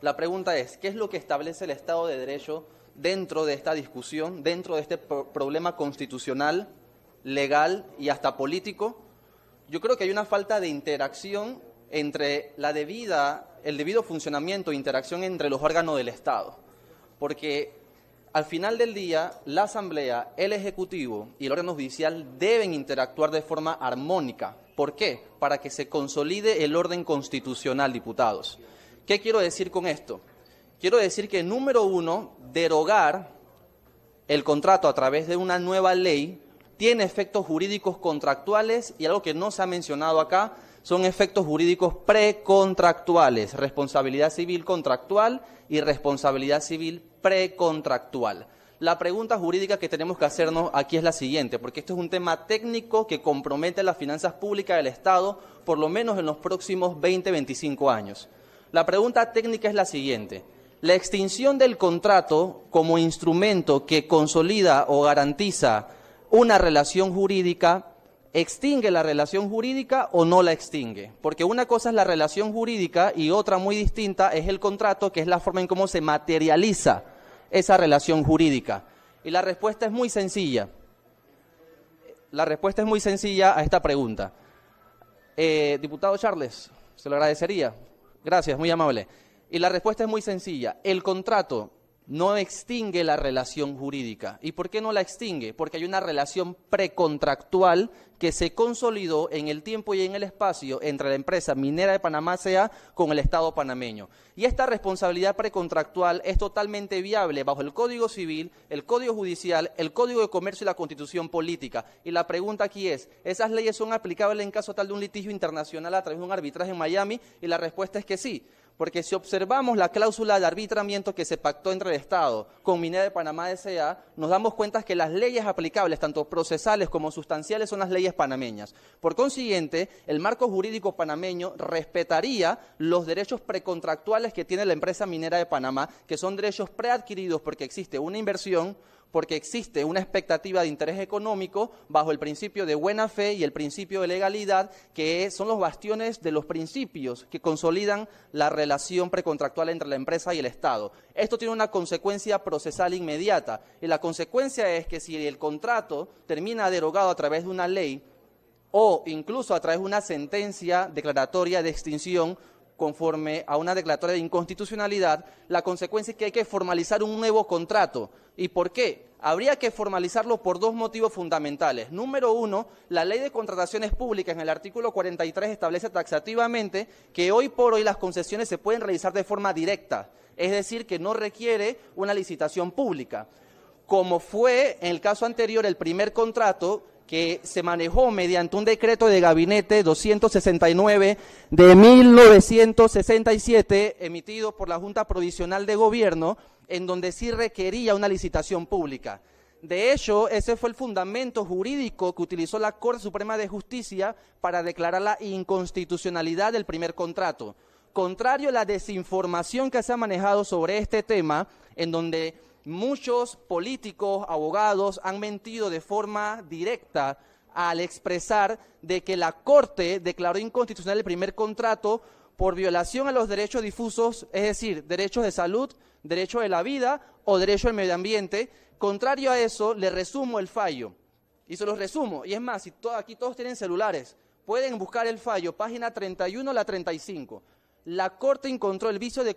La pregunta es, ¿qué es lo que establece el Estado de Derecho dentro de esta discusión, dentro de este problema constitucional, legal y hasta político? Yo creo que hay una falta de interacción entre el debido funcionamiento e interacción entre los órganos del Estado, porque al final del día la Asamblea, el Ejecutivo y el órgano judicial deben interactuar de forma armónica. ¿Por qué? Para que se consolide el orden constitucional, diputados. ¿Qué quiero decir con esto? Quiero decir que, número uno, derogar el contrato a través de una nueva ley tiene efectos jurídicos contractuales y algo que no se ha mencionado acá son efectos jurídicos precontractuales, responsabilidad civil contractual y responsabilidad civil precontractual. La pregunta jurídica que tenemos que hacernos aquí es la siguiente, porque esto es un tema técnico que compromete las finanzas públicas del Estado por lo menos en los próximos 20-25 años. La pregunta técnica es la siguiente. La extinción del contrato como instrumento que consolida o garantiza una relación jurídica, ¿extingue la relación jurídica o no la extingue? Porque una cosa es la relación jurídica y otra muy distinta es el contrato, que es la forma en cómo se materializa esa relación jurídica. Y la respuesta es muy sencilla. La respuesta es muy sencilla a esta pregunta. Diputado Charles, se lo agradecería. Gracias, muy amable. Y la respuesta es muy sencilla. El contrato no extingue la relación jurídica. ¿Y por qué no la extingue? Porque hay una relación precontractual que se consolidó en el tiempo y en el espacio entre la empresa Minera de Panamá S.A. con el Estado panameño. Y esta responsabilidad precontractual es totalmente viable bajo el Código Civil, el Código Judicial, el Código de Comercio y la Constitución Política. Y la pregunta aquí es, ¿esas leyes son aplicables en caso tal de un litigio internacional a través de un arbitraje en Miami? Y la respuesta es que sí. Porque si observamos la cláusula de arbitramiento que se pactó entre el Estado con Minera de Panamá S.A., nos damos cuenta que las leyes aplicables, tanto procesales como sustanciales, son las leyes panameñas. Por consiguiente, el marco jurídico panameño respetaría los derechos precontractuales que tiene la empresa Minera de Panamá, que son derechos preadquiridos porque existe una inversión, porque existe una expectativa de interés económico bajo el principio de buena fe y el principio de legalidad, que son los bastiones de los principios que consolidan la relación precontractual entre la empresa y el Estado. Esto tiene una consecuencia procesal inmediata, y la consecuencia es que si el contrato termina derogado a través de una ley o incluso a través de una sentencia declaratoria de extinción, conforme a una declaratoria de inconstitucionalidad, la consecuencia es que hay que formalizar un nuevo contrato. ¿Y por qué? Habría que formalizarlo por dos motivos fundamentales. Número uno, la Ley de Contrataciones Públicas en el artículo 43 establece taxativamente que hoy por hoy las concesiones se pueden realizar de forma directa, es decir, que no requiere una licitación pública. Como fue en el caso anterior el primer contrato, que se manejó mediante un decreto de gabinete 269 de 1967, emitido por la Junta Provisional de Gobierno, en donde sí requería una licitación pública. De hecho, ese fue el fundamento jurídico que utilizó la Corte Suprema de Justicia para declarar la inconstitucionalidad del primer contrato. Contrario a la desinformación que se ha manejado sobre este tema, en donde muchos políticos, abogados han mentido de forma directa al expresar de que la Corte declaró inconstitucional el primer contrato por violación a los derechos difusos, es decir, derechos de salud, derecho de la vida o derecho al medio ambiente. Contrario a eso, le resumo el fallo. Y se los resumo. Y es más, si aquí todos tienen celulares, pueden buscar el fallo, página 31 a la 35. La Corte encontró el vicio de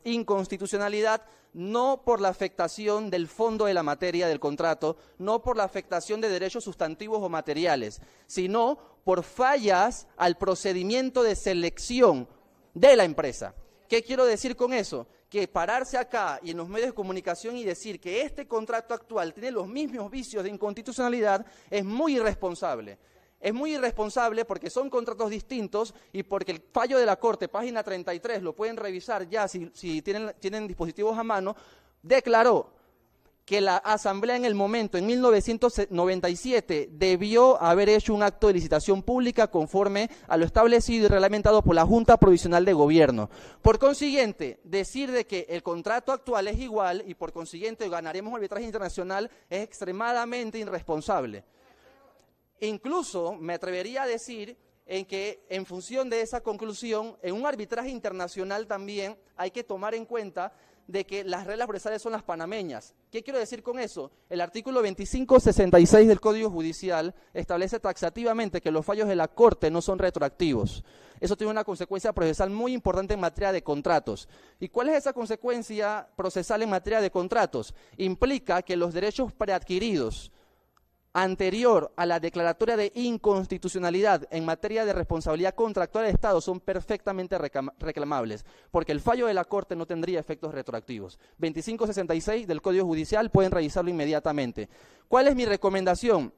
inconstitucionalidad no por la afectación del fondo de la materia del contrato, no por la afectación de derechos sustantivos o materiales, sino por fallas al procedimiento de selección de la empresa. ¿Qué quiero decir con eso? Que pararse acá y en los medios de comunicación y decir que este contrato actual tiene los mismos vicios de inconstitucionalidad es muy irresponsable. Es muy irresponsable porque son contratos distintos y porque el fallo de la Corte, página 33, lo pueden revisar ya si tienen dispositivos a mano, declaró que la Asamblea en el momento, en 1997, debió haber hecho un acto de licitación pública conforme a lo establecido y reglamentado por la Junta Provisional de Gobierno. Por consiguiente, decir de que el contrato actual es igual y por consiguiente ganaremos un arbitraje internacional es extremadamente irresponsable. Incluso me atrevería a decir en que en función de esa conclusión, en un arbitraje internacional también hay que tomar en cuenta de que las reglas procesales son las panameñas. ¿Qué quiero decir con eso? El artículo 2566 del Código Judicial establece taxativamente que los fallos de la Corte no son retroactivos. Eso tiene una consecuencia procesal muy importante en materia de contratos. ¿Y cuál es esa consecuencia procesal en materia de contratos? Implica que los derechos preadquiridos anterior a la declaratoria de inconstitucionalidad en materia de responsabilidad contractual del Estado son perfectamente reclamables, porque el fallo de la Corte no tendría efectos retroactivos. 2566 del Código Judicial, pueden revisarlo inmediatamente. ¿Cuál es mi recomendación?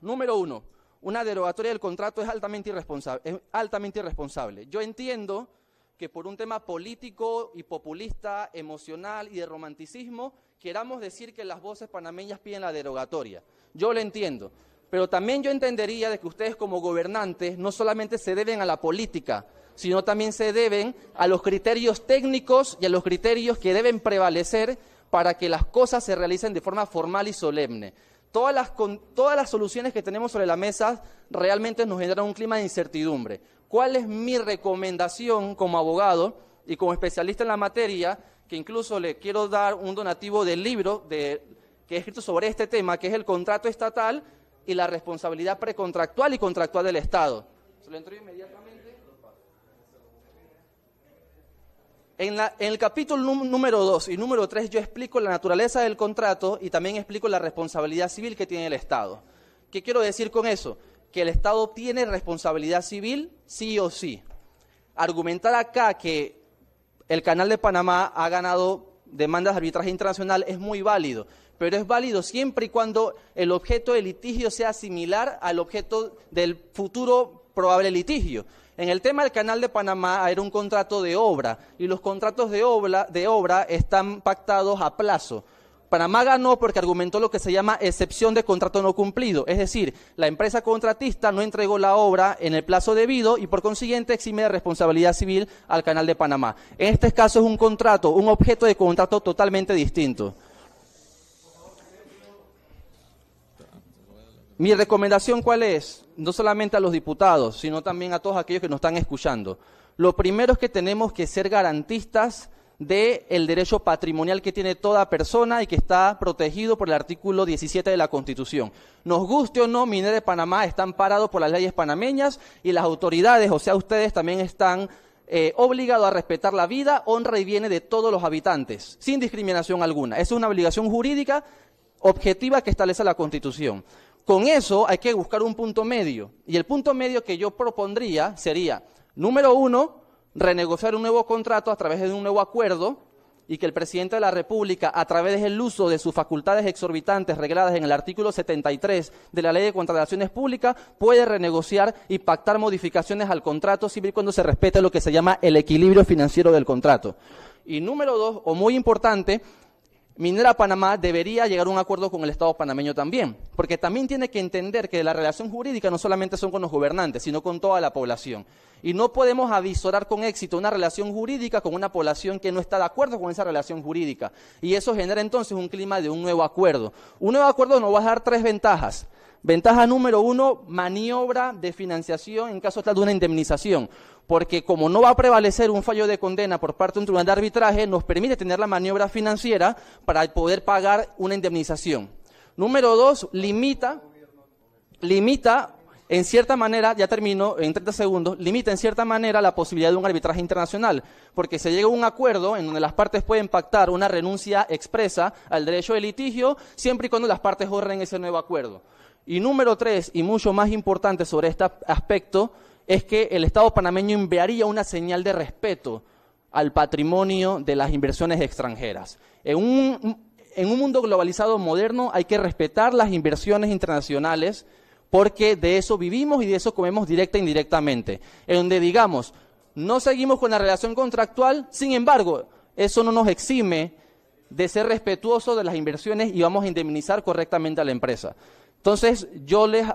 Número 1, una derogatoria del contrato es altamente irresponsable. Yo entiendo que por un tema político y populista, emocional y de romanticismo, queramos decir que las voces panameñas piden la derogatoria. Yo lo entiendo, pero también yo entendería de que ustedes como gobernantes no solamente se deben a la política, sino también se deben a los criterios técnicos y a los criterios que deben prevalecer para que las cosas se realicen de forma formal y solemne. Todas las soluciones que tenemos sobre la mesa realmente nos generan un clima de incertidumbre. ¿Cuál es mi recomendación como abogado y como especialista en la materia? Que incluso le quiero dar un donativo del libro que he escrito sobre este tema, que es el contrato estatal y la responsabilidad precontractual y contractual del Estado. Se lo entrego inmediatamente. En el capítulo número 2 y número 3 yo explico la naturaleza del contrato y también explico la responsabilidad civil que tiene el Estado. ¿Qué quiero decir con eso? Que el Estado tiene responsabilidad civil sí o sí. Argumentar acá que el Canal de Panamá ha ganado demandas de arbitraje internacional es muy válido, pero es válido siempre y cuando el objeto del litigio sea similar al objeto del futuro probable litigio. En el tema del Canal de Panamá era un contrato de obra y los contratos de obra están pactados a plazo. Panamá ganó porque argumentó lo que se llama excepción de contrato no cumplido, es decir, la empresa contratista no entregó la obra en el plazo debido y por consiguiente exime de responsabilidad civil al Canal de Panamá. En este caso es un contrato, un objeto de contrato totalmente distinto. Mi recomendación, ¿cuál es? No solamente a los diputados, sino también a todos aquellos que nos están escuchando. Lo primero es que tenemos que ser garantistas del derecho patrimonial que tiene toda persona y que está protegido por el artículo 17 de la Constitución. Nos guste o no, Minera de Panamá está amparado por las leyes panameñas y las autoridades, o sea, ustedes también están obligados a respetar la vida, honra y bienes de todos los habitantes, sin discriminación alguna. Esa es una obligación jurídica objetiva que establece la Constitución. Con eso hay que buscar un punto medio, y el punto medio que yo propondría sería, número 1, renegociar un nuevo contrato a través de un nuevo acuerdo y que el presidente de la República, a través del uso de sus facultades exorbitantes regladas en el artículo 73 de la Ley de Contrataciones Públicas, puede renegociar y pactar modificaciones al contrato siempre y cuando se respete lo que se llama el equilibrio financiero del contrato. Y número 2, o muy importante, Minera Panamá debería llegar a un acuerdo con el Estado panameño también, porque también tiene que entender que la relación jurídica no solamente son con los gobernantes, sino con toda la población. Y no podemos avisorar con éxito una relación jurídica con una población que no está de acuerdo con esa relación jurídica. Y eso genera entonces un clima de un nuevo acuerdo. Un nuevo acuerdo nos va a dar 3 ventajas. Ventaja número 1, maniobra de financiación en caso tal de una indemnización, porque como no va a prevalecer un fallo de condena por parte de un tribunal de arbitraje, nos permite tener la maniobra financiera para poder pagar una indemnización. Número 2, limita en cierta manera, ya termino en 30 segundos, limita en cierta manera la posibilidad de un arbitraje internacional, porque se llega a un acuerdo en donde las partes pueden pactar una renuncia expresa al derecho de litigio, siempre y cuando las partes honren ese nuevo acuerdo. Y número 3, y mucho más importante sobre este aspecto, es que el Estado panameño enviaría una señal de respeto al patrimonio de las inversiones extranjeras. En un mundo globalizado moderno hay que respetar las inversiones internacionales porque de eso vivimos y de eso comemos directa e indirectamente. En donde digamos, no seguimos con la relación contractual, sin embargo, eso no nos exime de ser respetuosos de las inversiones y vamos a indemnizar correctamente a la empresa. Entonces, yo les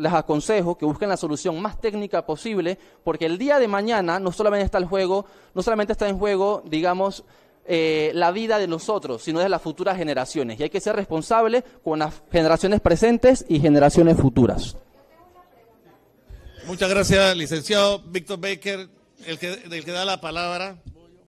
aconsejo que busquen la solución más técnica posible, porque el día de mañana no solamente está en juego, digamos, la vida de nosotros, sino de las futuras generaciones. Y hay que ser responsables con las generaciones presentes y generaciones futuras. Muchas gracias, licenciado Víctor Baker, el que da la palabra.